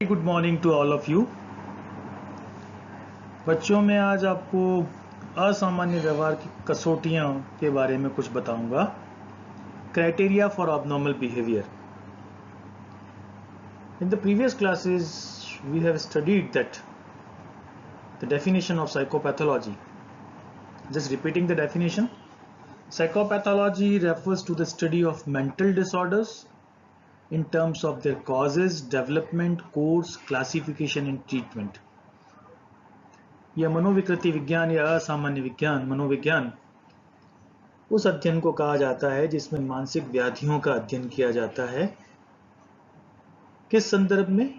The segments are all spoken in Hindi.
Good morning to all of you. बच्चों, मैं आज आपको असामान्य व्यवहार की कसौटियों के बारे में कुछ बताऊंगा। Criteria for abnormal behavior. In the previous classes we have studied that the definition of psychopathology. Just repeating the definition. Psychopathology refers to the study of mental disorders in terms of their causes, development, course, classification and treatment. यह मनोविकृति विज्ञान या असामान्य विज्ञान मनोविज्ञान उस अध्ययन को कहा जाता है जिसमें मानसिक व्याधियों का अध्ययन किया जाता है। किस संदर्भ में,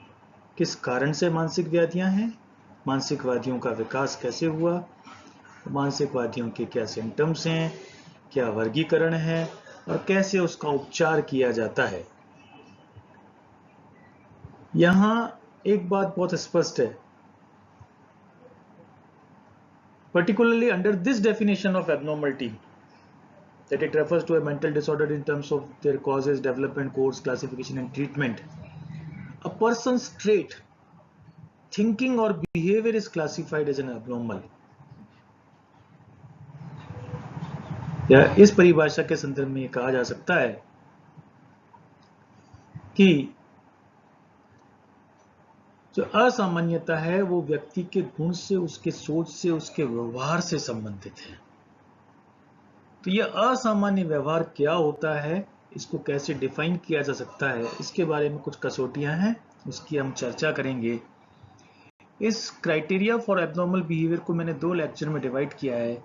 किस कारण से मानसिक व्याधियां हैं, मानसिक व्याधियों का विकास कैसे हुआ, मानसिक व्याधियों के क्या सिम्टम्स हैं, क्या वर्गीकरण है और कैसे उसका उपचार किया जाता है। यहाँ एक बात बहुत स्पष्ट है, particularly under this definition of abnormality, that it refers to a mental disorder in terms of their causes, development, course, classification and treatment. A person's trait, thinking or behavior is classified as an abnormal. या इस परिभाषा के संदर्भ में कहा जा सकता है कि जो असामान्यता है वो व्यक्ति के गुण से, उसके सोच से, उसके व्यवहार से संबंधित है। तो यह असामान्य व्यवहार क्या होता है, इसको कैसे डिफाइन किया जा सकता है, इसके बारे में कुछ कसौटियां हैं, उसकी हम चर्चा करेंगे। इस क्राइटेरिया फॉर एब्नॉर्मल बिहेवियर को मैंने 2 लेक्चर में डिवाइड किया है।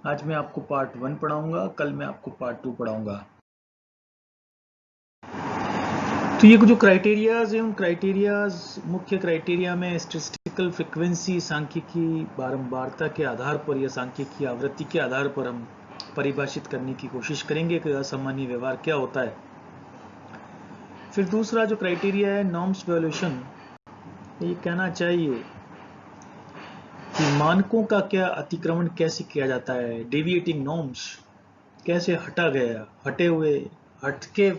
आज मैं आपको पार्ट 1 पढ़ाऊंगा, कल मैं आपको पार्ट 2 पढ़ाऊंगा। तो ये जो क्राइटेरियाज है, उन क्राइटेरियाज, मुख्य क्राइटेरिया में स्टैटिस्टिकल फ्रीक्वेंसी, सांख्यिकी बारंबारता के आधार पर या सांख्यिकी आवृत्ति के आधार पर हम परिभाषित करने की कोशिश करेंगे कि असामान्य व्यवहार क्या होता है। फिर दूसरा जो क्राइटेरिया है, नॉर्म्स वैल्यूएशन, ये कहना चाहिए कि मानकों का क्या अतिक्रमण कैसे किया जाता है, डेविएटिंग नॉर्म्स कैसे हटके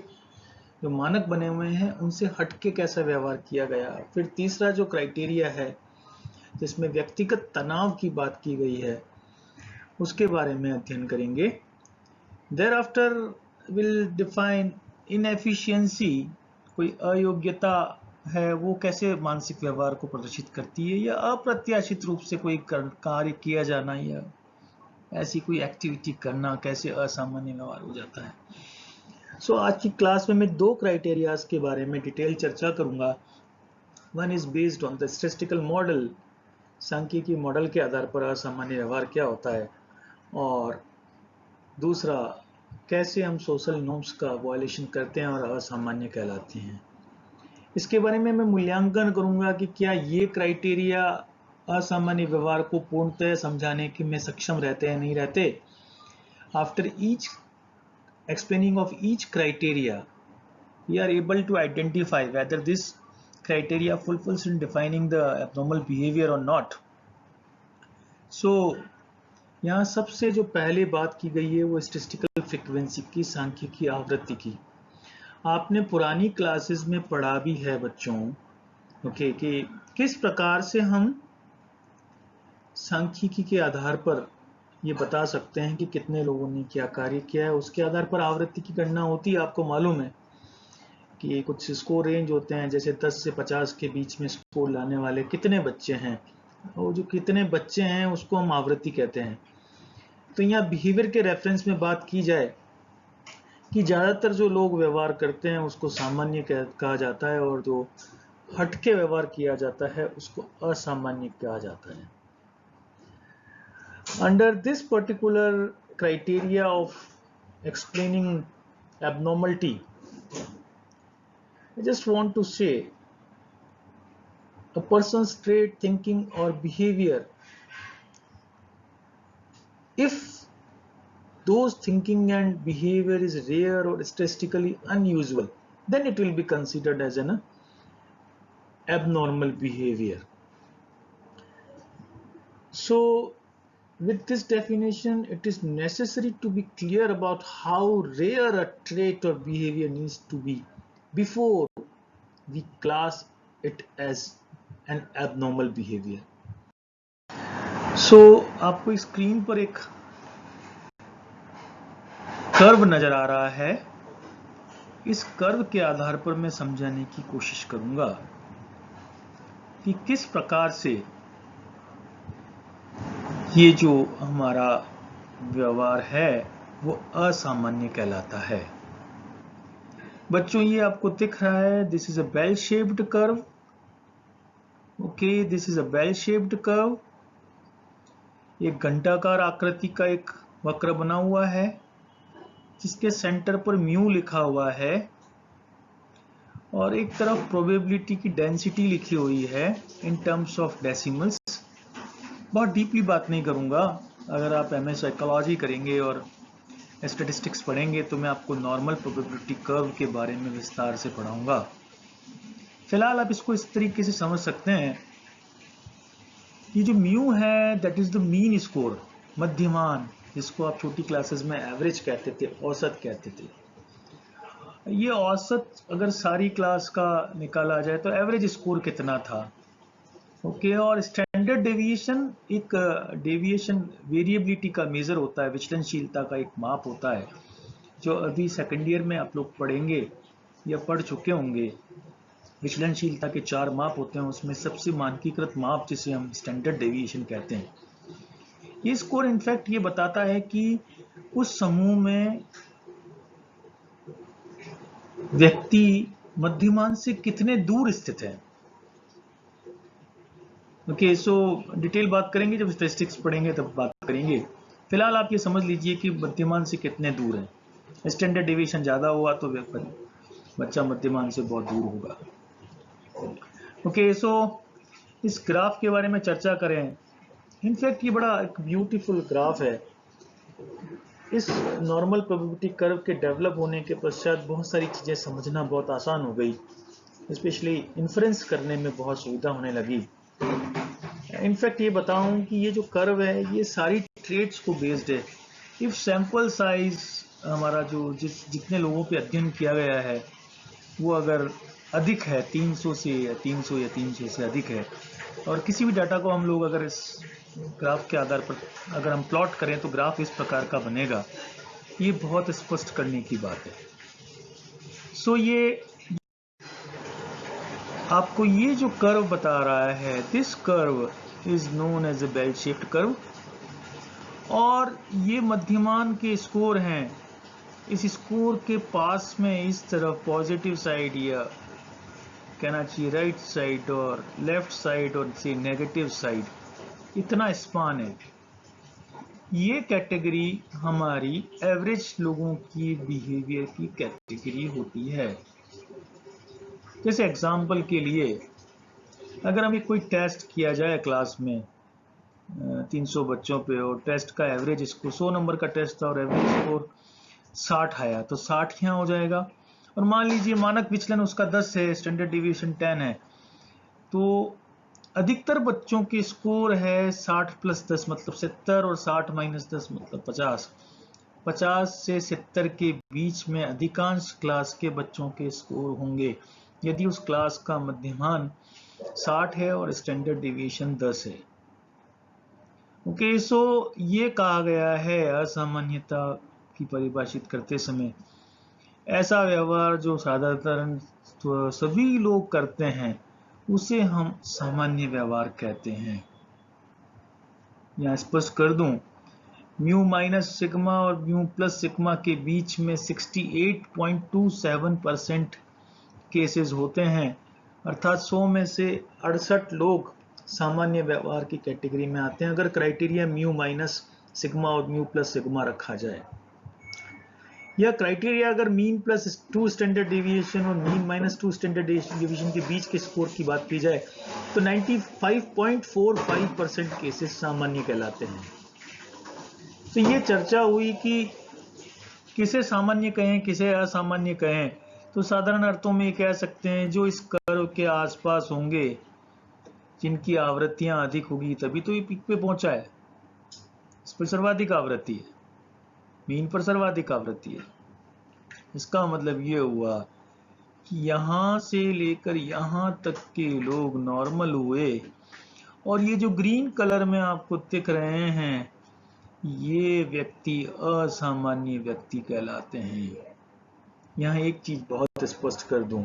जो मानक बने हुए हैं उनसे हटके कैसा व्यवहार किया गया। फिर तीसरा जो क्राइटेरिया है जिसमें व्यक्तिगत तनाव की बात की गई है, उसके बारे में अध्ययन करेंगे। देयरआफ्टर विल डिफाइन इनएफिशिएंसी, कोई अयोग्यता है वो कैसे मानसिक व्यवहार को प्रदर्शित करती है, या अप्रत्याशित रूप से कोई कार्य किया जाना या ऐसी कोई एक्टिविटी करना कैसे असामान्य व्यवहार हो जाता है। आज की क्लास में मैं 2 क्राइटेरियाज के बारे में डिटेल चर्चा करूंगा। One is based on the statistical model, सांख्यिकी मॉडल के आधार पर असामान्य व्यवहार क्या होता है, और दूसरा कैसे हम सोशल नॉर्म्स का वायलेशन करते हैं और असामान्य कहलाते हैं। इसके बारे में मैं मूल्यांकन करूंगा कि क्या ये क्राइटेरिया असामान्य व्यवहार को पूर्णतः समझाने के में सक्षम रहते हैं, नहीं रहते। After each explaining of each criteria, we are able to identify whether this criteria fulfills in defining the abnormal behavior or not. यहाँ सबसे जो पहले बात की गई है वो स्टैटिस्टिकल फ्रीक्वेंसी की, सांख्यिकी आवृत्ति की। आपने पुरानी क्लासेस में पढ़ा भी है बच्चों, ओके, कि किस प्रकार से हम सांख्यिकी के आधार पर ये बता सकते हैं कि कितने लोगों ने क्या कार्य किया है। उसके आधार पर आवृत्ति की गणना होती है। आपको मालूम है कि कुछ स्कोर रेंज होते हैं, जैसे 10 से 50 के बीच में स्कोर लाने वाले कितने बच्चे हैं, और जो कितने बच्चे हैं उसको हम आवृत्ति कहते हैं। तो यहाँ बिहेवियर के रेफरेंस में बात की जाए कि ज्यादातर जो लोग व्यवहार करते हैं उसको सामान्य कहा जाता है, और जो हटके व्यवहार किया जाता है उसको असामान्य कहा जाता है। Under this particular criteria of explaining abnormality, I just want to say a person's trait, thinking or behavior, if those thinking and behavior is rare or statistically unusual, then it will be considered as an abnormal behavior. So with this definition, it is necessary to be clear about how rare a trait or behavior needs to be before we class it as an abnormal behavior. So आपको स्क्रीन पर एक कर्व नजर आ रहा है। इस कर्व के आधार पर मैं समझाने की कोशिश करूंगा कि किस प्रकार से ये जो हमारा व्यवहार है वो असामान्य कहलाता है। बच्चों ये आपको दिख रहा है, this is a bell shaped curve. Okay, this is a bell shaped curve. एक घंटाकार आकृति का एक वक्र बना हुआ है जिसके सेंटर पर म्यू लिखा हुआ है और एक तरफ प्रोबेबिलिटी की डेंसिटी लिखी हुई है इन टर्म्स ऑफ डेसिमल्स। बहुत डीपली बात नहीं करूंगा। अगर आप एमए साइकोलॉजी करेंगे और स्टैटिस्टिक्स पढ़ेंगे तो मैं आपको नॉर्मल प्रोबेबिलिटी कर्व के बारे में विस्तार से पढ़ाऊंगा। फिलहाल आप इसको इस तरीके से समझ सकते हैं, ये जो म्यू है that is the mean score, मध्यमान, जिसको आप छोटी क्लासेस में एवरेज कहते थे, औसत कहते थे। ये औसत अगर सारी क्लास का निकाला जाए तो एवरेज स्कोर कितना था। ओके, और स्टैंडर्ड डेविएशन एक डेविएशन वेरिएबिलिटी का मेजर होता है, विचलनशीलता का एक माप होता है, जो अभी सेकेंड ईयर में आप लोग पढ़ेंगे या पढ़ चुके होंगे। विचलनशीलता के 4 माप होते हैं, उसमें सबसे मानकीकृत माप जिसे हम स्टैंडर्ड डेविएशन कहते हैं। ये स्कोर इनफैक्ट ये बताता है कि उस समूह में व्यक्ति मध्यमान से कितने दूर स्थित है। ओके, सो डिटेल बात करेंगे जब स्टैटिस्टिक्स पढ़ेंगे तब बात करेंगे। फिलहाल आप ये समझ लीजिए कि मध्यमान से कितने दूर है। स्टैंडर्ड डेविएशन ज्यादा हुआ तो बच्चा मध्यमान से बहुत दूर होगा। ओके, सो इस ग्राफ के बारे में चर्चा करें। इनफैक्ट ये बड़ा एक ब्यूटीफुल ग्राफ है। इस नॉर्मल प्रोबेबिलिटी कर्व के डेवलप होने के पश्चात बहुत सारी चीजें समझना बहुत आसान हो गई, स्पेशली इन्फ्रेंस करने में बहुत सुविधा होने लगी। इनफैक्ट ये बताऊं कि ये जो कर्व है ये सारी ट्रेड्स को बेस्ड है। इफ सैंपल साइज हमारा जो जितने लोगों पे अध्ययन किया गया है वो अगर अधिक है 300 से या 300 से अधिक है, और किसी भी डाटा को हम लोग अगर इस ग्राफ के आधार पर अगर हम प्लॉट करें तो ग्राफ इस प्रकार का बनेगा। ये बहुत स्पष्ट करने की बात है। सो ये आपको ये जो कर्व बता रहा है, this curve is known as a bell shaped curve, और ये मध्यमान के स्कोर हैं। इस स्कोर के पास में इस तरफ पॉजिटिव साइड या कहना चाहिए राइट साइड और लेफ्ट साइड और से नेगेटिव साइड, इतना स्पान है। ये कैटेगरी हमारी एवरेज लोगों की बिहेवियर की कैटेगरी होती है। जैसे एग्जाम्पल के लिए अगर हमें कोई टेस्ट किया जाए क्लास में 300 बच्चों पे, और टेस्ट का एवरेज स्कोर 100 नंबर का टेस्ट था और एवरेज स्कोर 60 आया, तो 60 यहाँ हो जाएगा। और मान लीजिए मानक विचलन उसका 10 है, स्टैंडर्ड डिविएशन 10 है, तो अधिकतर बच्चों के स्कोर है 60 + 10 मतलब 70 और 60 - 10 मतलब 50। 50 से 70 के बीच में अधिकांश क्लास के बच्चों के स्कोर होंगे यदि उस क्लास का मध्यमान 60 है और स्टैंडर्ड डिविएशन 10 है। ओके, सो ये कहा गया है असामान्यता की परिभाषित करते समय ऐसा व्यवहार जो साधारण सभी लोग करते हैं उसे हम सामान्य व्यवहार कहते हैं। यहां स्पष्ट कर दूं, म्यू माइनस सिग्मा और म्यू प्लस सिग्मा के बीच में 68.27% केसेस होते हैं, अर्थात 100 में से 68 लोग सामान्य व्यवहार की कैटेगरी में आते हैं अगर क्राइटेरिया म्यू माइनस सिग्मा और म्यू प्लस सिग्मा रखा जाए। यह क्राइटेरिया अगर मीन +2 स्टैंडर्ड डेविएशन और मीन -2 स्टैंडर्ड डेविएशन के बीच के स्कोर की बात की जाए तो 95.45% केसेस सामान्य कहलाते हैं। तो ये चर्चा हुई कि किसे सामान्य कहें किसे असामान्य कहें, तो साधारण अर्थों में कह सकते हैं जो इस कर्व के आसपास होंगे, जिनकी आवृत्तियां अधिक होगी तभी तो ये पीक पे पहुंचा है। इस पर सर्वाधिक आवृत्ति है, मीन पर सर्वाधिक आवृत्ति है। इसका मतलब ये हुआ यहां से लेकर यहां तक के लोग नॉर्मल हुए, और ये जो ग्रीन कलर में आपको दिख रहे हैं ये व्यक्ति असामान्य व्यक्ति कहलाते हैं। यहाँ एक चीज बहुत स्पष्ट कर दूं,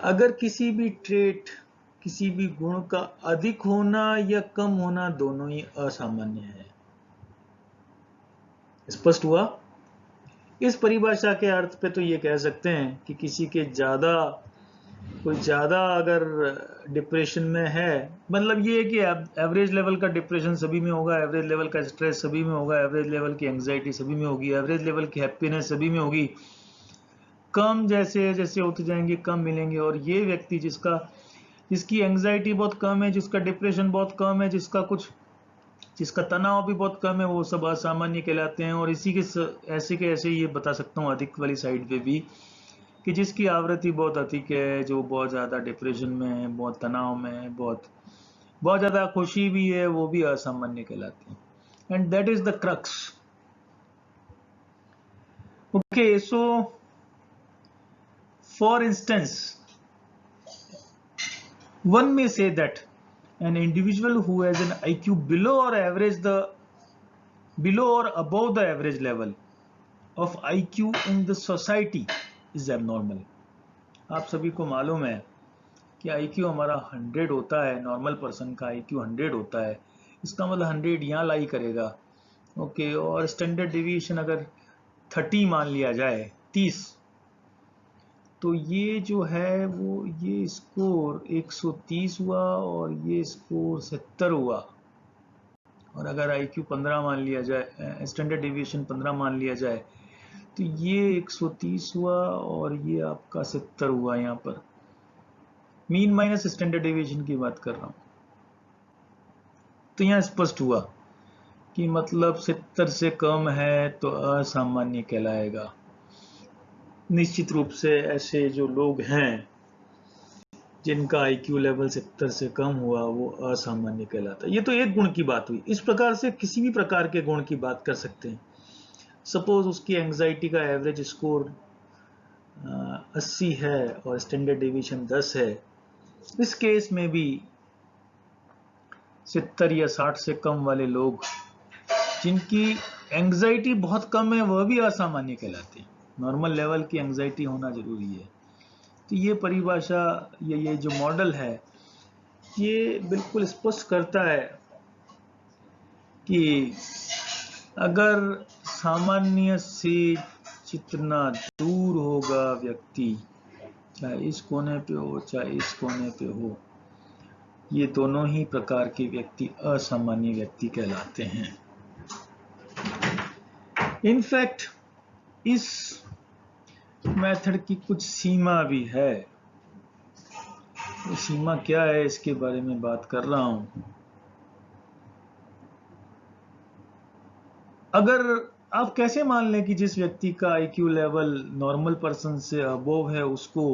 अगर किसी भी ट्रेट, किसी भी गुण का अधिक होना या कम होना दोनों ही असामान्य है। स्पष्ट हुआ? इस परिभाषा के अर्थ पे तो ये कह सकते हैं कि किसी के कोई ज्यादा अगर डिप्रेशन में है, मतलब ये है कि एवरेज लेवल का डिप्रेशन सभी में होगा, एवरेज लेवल का स्ट्रेस सभी में होगा, एवरेज लेवल की एंग्जाइटी सभी में होगी, एवरेज लेवल की हैप्पीनेस सभी में होगी। कम जैसे जैसे होते जाएंगे कम मिलेंगे, और ये व्यक्ति जिसकी एंग्जाइटी बहुत कम है, जिसका डिप्रेशन बहुत कम है, जिसका तनाव भी बहुत कम है, वो सब असामान्य कहलाते हैं। और इसी के ऐसे ये बता सकता हूँ अधिक वाली साइड पे भी, कि जिसकी आवृत्ति बहुत अधिक है, जो बहुत ज्यादा डिप्रेशन में है, बहुत तनाव में है, बहुत ज्यादा खुशी भी है, वो भी असामान्य कहलाते हैं। And that is the crux. Okay, so for instance, one may say that an individual who has an IQ below or above the average level of IQ in the society is abnormal. आप सभी को मालूम है कि IQ हमारा 100 होता है, नॉर्मल पर्सन का IQ 100 होता है, इसका मतलब 100 यहाँ लाई करेगा। ओके, और स्टैंडर्ड डिविएशन अगर 30 मान लिया जाए, 30, तो ये जो है वो ये स्कोर 130 हुआ और ये स्कोर 70 हुआ। और अगर IQ 15 मान लिया जाए, स्टैंडर्ड डिविएशन 15 मान लिया जाए, तो ये 130 हुआ और ये आपका 70 हुआ। यहाँ पर मीन माइनस स्टैंडर्ड डिविएशन की बात कर रहा हूँ। तो यहाँ स्पष्ट हुआ कि मतलब 70 से कम है तो असामान्य कहलाएगा। निश्चित रूप से ऐसे जो लोग हैं जिनका IQ लेवल 70 से कम हुआ वो असामान्य कहलाता है। ये तो एक गुण की बात हुई। इस प्रकार से किसी भी प्रकार के गुण की बात कर सकते हैं। सपोज उसकी एंग्जाइटी का एवरेज स्कोर 80 है और स्टैंडर्ड डिवीजन 10 है। इस केस में भी 70 या 60 से कम वाले लोग जिनकी एंग्जाइटी बहुत कम है वह भी असामान्य कहलाते हैं। नॉर्मल लेवल की एंग्जाइटी होना जरूरी है। तो ये परिभाषा, ये जो मॉडल है, ये बिल्कुल स्पष्ट करता है कि अगर सामान्य से जितना दूर होगा व्यक्ति, चाहे इस कोने पे हो चाहे इस कोने पे हो, ये दोनों ही प्रकार के व्यक्ति असामान्य व्यक्ति कहलाते हैं। इनफैक्ट इस मेथड की कुछ सीमा भी है। वो सीमा क्या है इसके बारे में बात कर रहा हूं। अगर आप कैसे मान लें कि जिस व्यक्ति का IQ लेवल नॉर्मल पर्सन से अबोव है उसको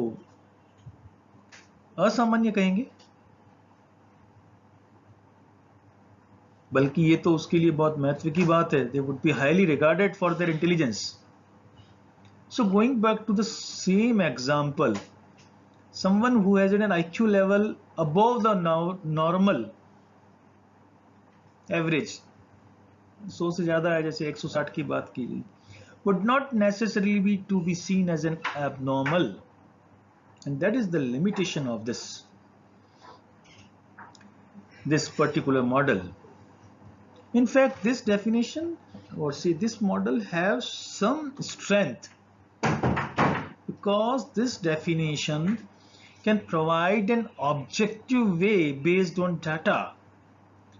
असामान्य कहेंगे? बल्कि ये तो उसके लिए बहुत महत्व की बात है। They would be highly regarded for their intelligence. So going back to the same example, someone who has an IQ level above the normal average, 100 से ज्यादा है, जैसे 160 की बात की गई, would not necessarily be to be seen as an abnormal, and that is the limitation of this particular model. In fact, this definition, or say this model, has some strength, because this definition can provide an objective way based on data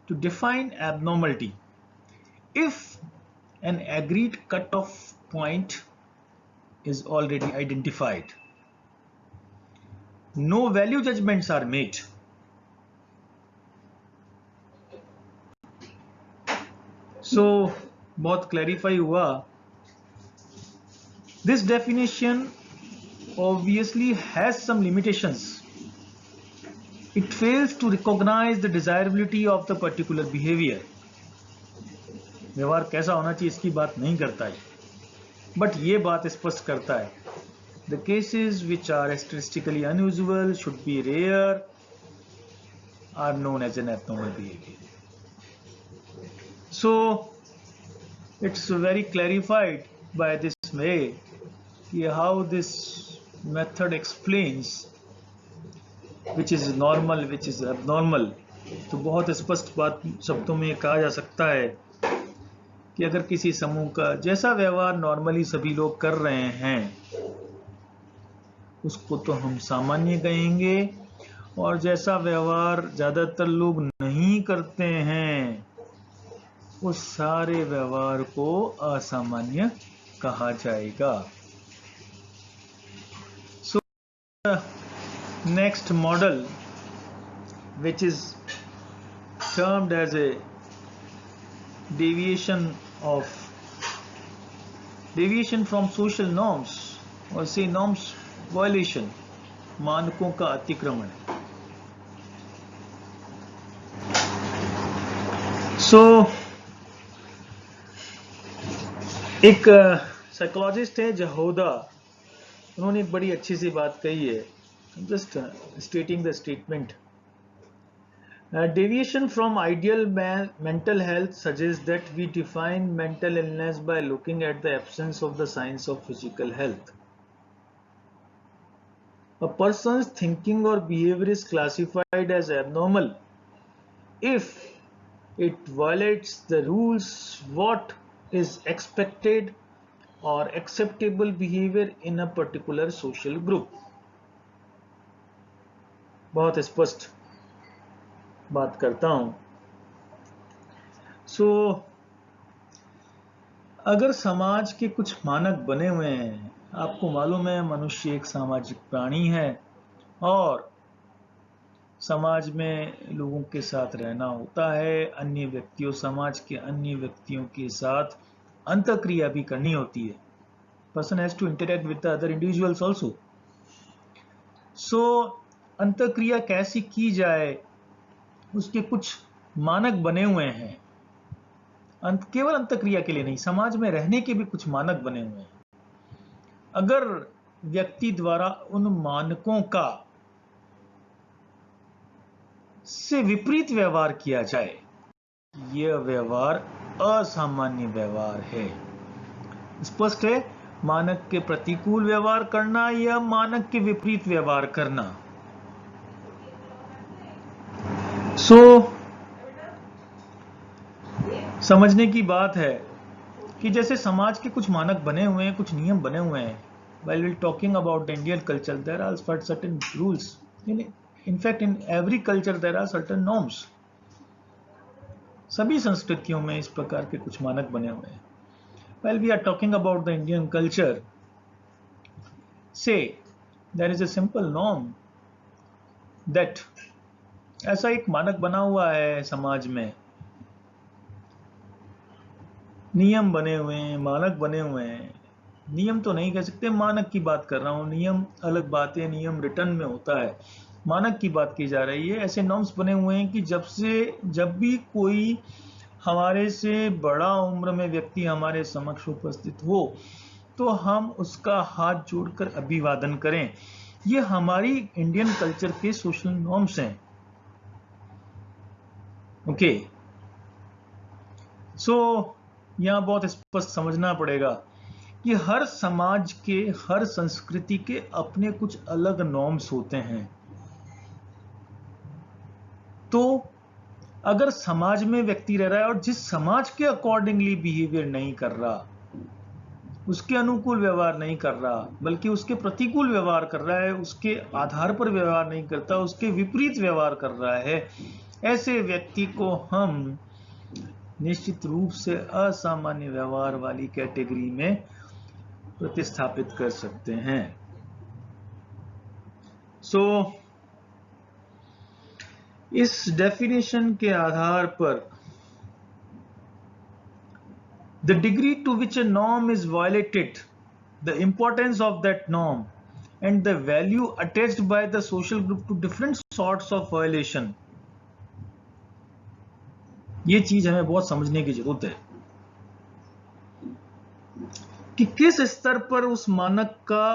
to define abnormality. If an agreed cutoff point is already identified, no value judgments are made. So बहुत क्लैरिफाई हुआ। This definition obviously has some limitations. It fails to recognize the desirability of the particular behavior. व्यवहार कैसा होना चाहिए इसकी बात नहीं करता है, बट ये बात स्पष्ट करता है The cases which are statistically unusual, should be rare, are known as an abnormal behavior. So it's very clarified by this way how this method explains which is normal, which is abnormal. तो बहुत स्पष्ट बात शब्दों में कहा जा सकता है कि अगर किसी समूह का जैसा व्यवहार नॉर्मली सभी लोग कर रहे हैं उसको तो हम सामान्य कहेंगे, और जैसा व्यवहार ज्यादातर लोग नहीं करते हैं उस सारे व्यवहार को असामान्य कहा जाएगा. So next model, which is termed as a deviation from social norms, or say norms violation, मानकों का अतिक्रमण. So एक साइकोलॉजिस्ट है जहोदा, उन्होंने एक बड़ी अच्छी सी बात कही है. Just stating the statement. Deviation from ideal mental health suggests that we define mental illness by looking at the absence of the signs of physical health. A person's thinking or behavior is classified as abnormal if it violates the rules what is expected or acceptable behavior in a particular social group. बहुत स्पष्ट बात करता हूं. सो अगर समाज के कुछ मानक बने हुए हैं, आपको मालूम है मनुष्य एक सामाजिक प्राणी है और समाज में लोगों के साथ रहना होता है, अन्य व्यक्तियों, समाज के अन्य व्यक्तियों के साथ अंतःक्रिया भी करनी होती है. Person has to interact with the other individuals also. So अंतःक्रिया कैसी की जाए उसके कुछ मानक बने हुए हैं. केवल अंतःक्रिया के लिए नहीं, समाज में रहने के भी कुछ मानक बने हुए हैं. अगर व्यक्ति द्वारा उन मानकों का से विपरीत व्यवहार किया जाए, यह व्यवहार असामान्य व्यवहार है. स्पष्ट है, मानक के प्रतिकूल व्यवहार करना या मानक के विपरीत व्यवहार करना. सो समझने की बात है कि जैसे समाज के कुछ मानक बने हुए हैं, कुछ नियम बने हुए हैं. While we're talking about the Indian culture, there are certain rules. In fact, in every culture there are certain norms. सभी संस्कृतियों में इस प्रकार के कुछ मानक बने हुए हैं. While we are talking about the Indian culture, say there is a simple norm that ऐसा एक मानक बना हुआ है समाज में, नियम बने हुए हैं, मानक बने हुए हैं. नियम तो नहीं कह सकते, मानक की बात कर रहा हूं. नियम अलग बात है, नियम रिटर्न में होता है, मानक की बात की जा रही है. ऐसे नॉर्म्स बने हुए हैं कि जब भी कोई हमारे से बड़ा उम्र में व्यक्ति हमारे समक्ष उपस्थित हो तो हम उसका हाथ जोड़कर अभिवादन करें. ये हमारी इंडियन कल्चर के सोशल नॉर्म्स हैं. ओके. सो यहां बहुत स्पष्ट समझना पड़ेगा कि हर समाज के, हर संस्कृति के अपने कुछ अलग नॉर्म्स होते हैं. तो अगर समाज में व्यक्ति रह रहा है और जिस समाज के अकॉर्डिंगली बिहेवियर नहीं कर रहा, उसके अनुकूल व्यवहार नहीं कर रहा, बल्कि उसके प्रतिकूल व्यवहार कर रहा है, उसके आधार पर व्यवहार नहीं करता, उसके विपरीत व्यवहार कर रहा है, ऐसे व्यक्ति को हम निश्चित रूप से असामान्य व्यवहार वाली कैटेगरी में प्रतिस्थापित कर सकते हैं. सो इस डेफिनेशन के आधार पर the degree to which a norm is violated, the importance of that norm, and the value attached by the social group to different sorts of violation, ये चीज हमें बहुत समझने की जरूरत है कि किस स्तर पर उस मानक का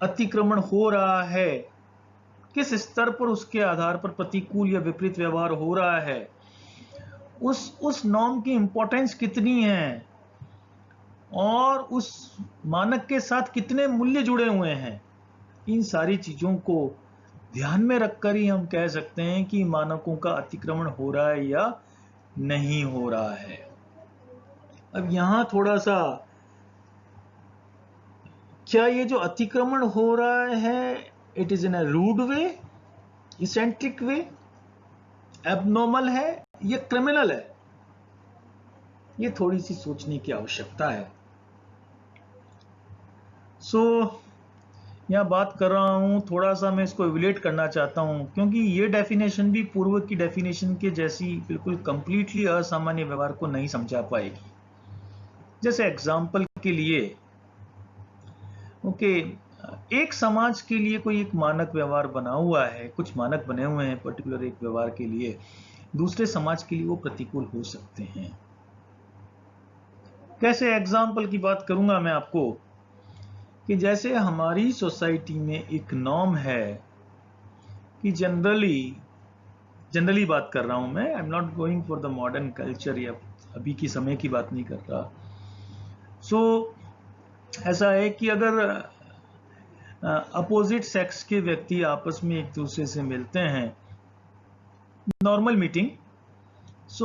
अतिक्रमण हो रहा है, किस स्तर पर उसके आधार पर प्रतिकूल या विपरीत व्यवहार हो रहा है, उस नॉर्म की इंपॉर्टेंस कितनी है और उस मानक के साथ कितने मूल्य जुड़े हुए हैं, इन सारी चीजों को ध्यान में रखकर ही हम कह सकते हैं कि मानकों का अतिक्रमण हो रहा है या नहीं हो रहा है। अब यहां थोड़ा सा, क्या ये जो अतिक्रमण हो रहा है, it is in a rude way, eccentric way, abnormal है या क्रिमिनल है? ये थोड़ी सी सोचने की आवश्यकता है। यहां बात कर रहा हूं, थोड़ा सा मैं इसको इवैल्यूएट करना चाहता हूं, क्योंकि ये डेफिनेशन भी पूर्व की डेफिनेशन के जैसी बिल्कुल कंप्लीटली असामान्य व्यवहार को नहीं समझा पाएगी। जैसे एग्जाम्पल के लिए, ओके, एक समाज के लिए कोई एक मानक व्यवहार बना हुआ है, कुछ मानक बने हुए हैं पर्टिकुलर एक व्यवहार के लिए, दूसरे समाज के लिए वो प्रतिकूल हो सकते हैं। कैसे एग्जाम्पल की बात करूंगा मैं आपको, कि जैसे हमारी सोसाइटी में एक नॉर्म है कि जनरली बात कर रहा हूं मैं, I am not going for the modern culture या अभी की समय की बात नहीं कर रहा। ऐसा है कि अगर अपोजिट सेक्स के व्यक्ति आपस में एक दूसरे से मिलते हैं, नॉर्मल मीटिंग,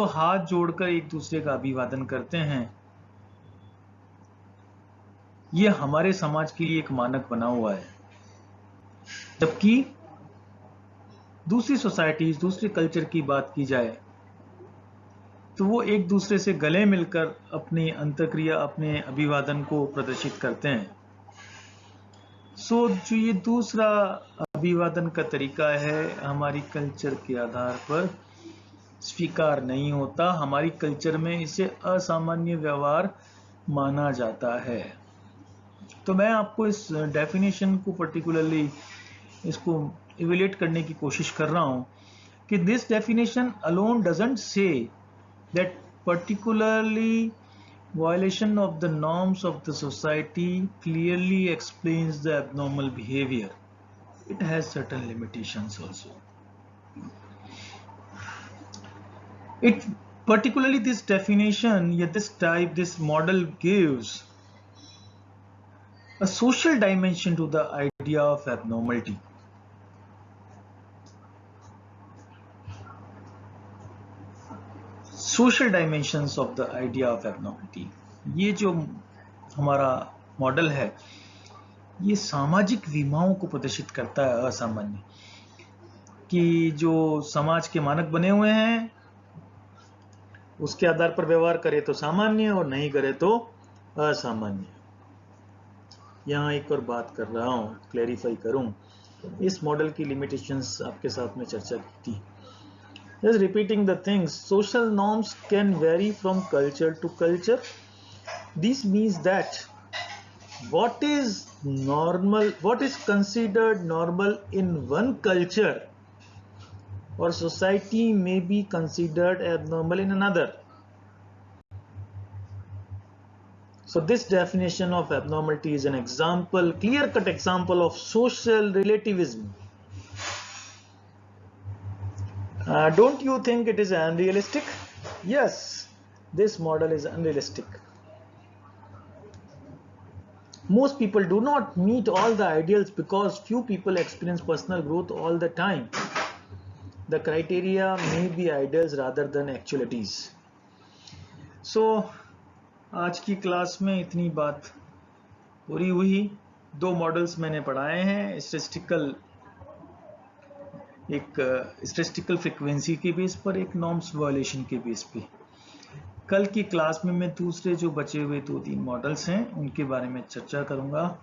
हाथ जोड़कर एक दूसरे का अभिवादन करते हैं, ये हमारे समाज के लिए एक मानक बना हुआ है। जबकि दूसरी सोसाइटीज, दूसरे कल्चर की बात की जाए तो वो एक दूसरे से गले मिलकर अपनी अंतक्रिया, अपने अभिवादन को प्रदर्शित करते हैं। जो ये दूसरा अभिवादन का तरीका है, हमारी कल्चर के आधार पर स्वीकार नहीं होता, हमारी कल्चर में इसे असामान्य व्यवहार माना जाता है। तो मैं आपको इस डेफिनेशन को पर्टिकुलरली इसको इवैल्यूएट करने की कोशिश कर रहा हूं कि this definition alone doesn't say that particularly violation of the norms of the society clearly explains the abnormal behavior. It has certain limitations also. It particularly this definition, this model gives a social dimension to the idea of abnormality. Social dimensions of the idea of abnormality, ये जो हमारा मॉडल है, ये सामाजिक विमाओं को प्रदर्शित करता है, असामान्य, कि जो समाज के मानक बने हुए हैं उसके आधार पर व्यवहार करे तो सामान्य और नहीं करे तो असामान्य। यहाँ एक और बात कर रहा हूँ, क्लैरिफाई करूँ, इस मॉडल की लिमिटेशंस आपके साथ में चर्चा की थी। Just repeating the things, social norms can vary from culture to culture. This means that what is normal, what is considered normal in one culture or society may be considered abnormal in another. So this definition of abnormality is an example, clear-cut example of social relativism. Don't you think it is unrealistic? Yes, this model is unrealistic. Most people do not meet all the ideals because few people experience personal growth all the time. The criteria may be ideals rather than actualities. आज की क्लास में इतनी बात पूरी हुई। 2 मॉडल्स मैंने पढ़ाए हैं, स्टैटिस्टिकल फ्रीक्वेंसी के बेस पर, एक नॉर्म्स वायलेशन के बेस पे। कल की क्लास में मैं दूसरे जो बचे हुए 2-3 मॉडल्स हैं उनके बारे में चर्चा करूंगा।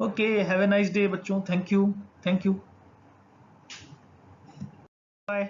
Okay, have a nice day बच्चों। Thank you. बाय।